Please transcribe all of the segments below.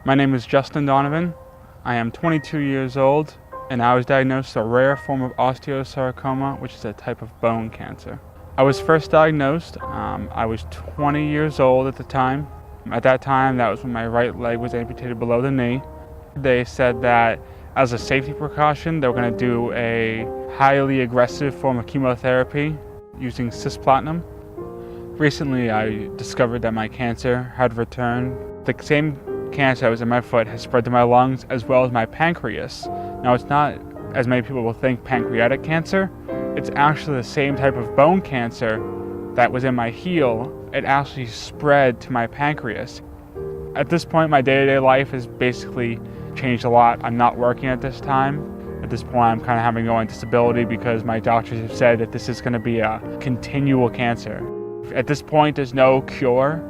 My name is Justin Donovan. I am 22 years old, and I was diagnosed with a rare form of osteosarcoma, which is a type of bone cancer. I was first diagnosed, I was 20 years old at the time. At that time, that was when my right leg was amputated below the knee. They said that as a safety precaution, they were going to do a highly aggressive form of chemotherapy using cisplatin. Recently, I discovered that my cancer had returned. The same cancer that was in my foot has spread to my lungs as well as my pancreas. Now, it's not, as many people will think, pancreatic cancer. It's actually the same type of bone cancer that was in my heel. It actually spread to my pancreas. At this point, my day-to-day life has basically changed a lot. I'm not working at this time. At this point, I'm kind of having to go on disability because my doctors have said that this is going to be a continual cancer. At this point, there's no cure.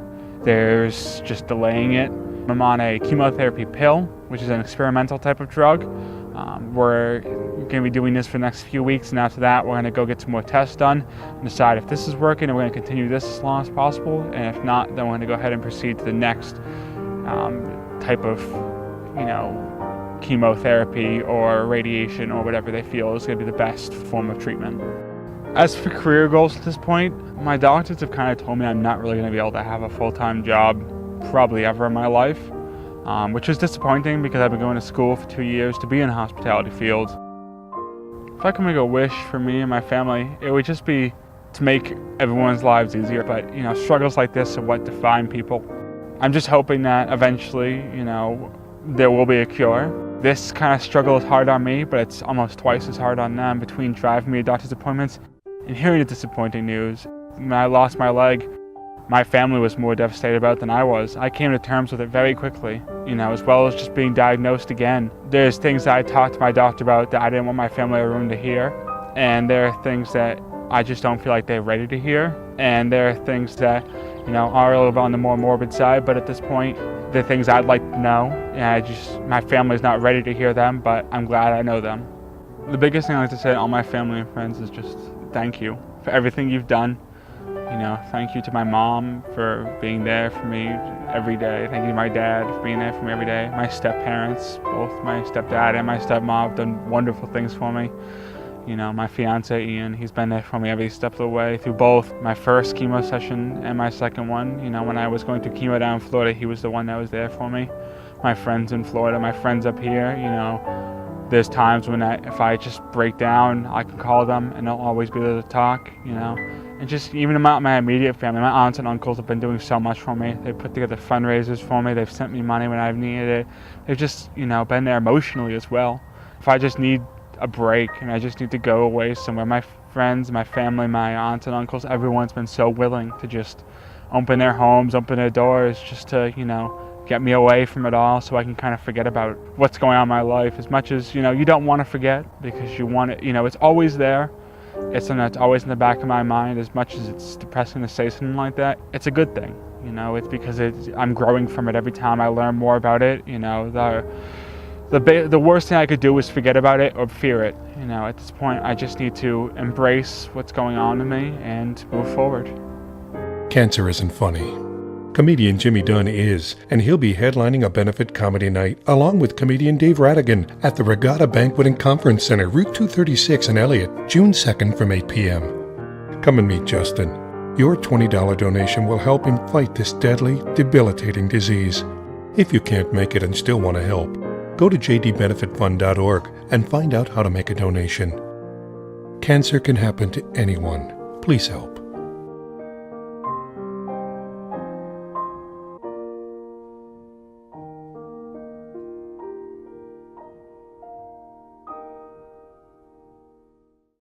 There's just delaying it. I'm on a chemotherapy pill, which is an experimental type of drug. We're going to be doing this for the next few weeks, and after that, we're going to go get some more tests done and decide if this is working, and we're going to continue this as long as possible. And if not, then we're going to go ahead and proceed to the next type of, chemotherapy or radiation or whatever they feel is going to be the best form of treatment. As for career goals at this point, my doctors have kind of told me I'm not really going to be able to have a full-time job probably ever in my life, which is disappointing because I've been going to school for 2 years to be in the hospitality field. If I could make a wish for me and my family, it would just be to make everyone's lives easier. But, struggles like this are what define people. I'm just hoping that eventually, there will be a cure. This kind of struggle is hard on me, but it's almost twice as hard on them between driving me to doctor's appointments and hearing the disappointing news. When I lost my leg, my family was more devastated about it than I was. I came to terms with it very quickly, as well as just being diagnosed again. There's things that I talked to my doctor about that I didn't want my family or room to hear, and there are things that I just don't feel like they're ready to hear, and there are things that, are a little bit on the more morbid side, but at this point, they're things I'd like to know, and my family's not ready to hear them, but I'm glad I know them. The biggest thing I like to say to all my family and friends is just thank you for everything you've done. Thank you to my mom for being there for me every day. Thank you to my dad for being there for me every day. My step-parents, both my stepdad and my stepmom, have done wonderful things for me. My fiance, Ian, he's been there for me every step of the way through both my first chemo session and my second one. When I was going through chemo down in Florida, he was the one that was there for me. My friends in Florida, my friends up here, there's times when if I just break down, I can call them and they'll always be there to talk, And just even my immediate family, my aunts and uncles have been doing so much for me. They've put together fundraisers for me. They've sent me money when I've needed it. They've just, been there emotionally as well. If I just need a break and I just need to go away somewhere, my friends, my family, my aunts and uncles, everyone's been so willing to just open their homes, open their doors, just to, get me away from it all so I can kind of forget about what's going on in my life. As much as, you don't want to forget because you want it, it's always there. It's something that's always in the back of my mind. As much as it's depressing to say something like that, it's a good thing. It's because I'm growing from it every time I learn more about it. The worst thing I could do is forget about it or fear it. At this point, I just need to embrace what's going on in me and move forward. Cancer isn't funny. Comedian Jimmy Dunn is, and he'll be headlining a benefit comedy night along with comedian Dave Radigan at the Regatta Banquet and Conference Center, Route 236 in Elliott, June 2nd from 8 p.m. Come and meet Justin. Your $20 donation will help him fight this deadly, debilitating disease. If you can't make it and still want to help, go to jdbenefitfund.org and find out how to make a donation. Cancer can happen to anyone. Please help.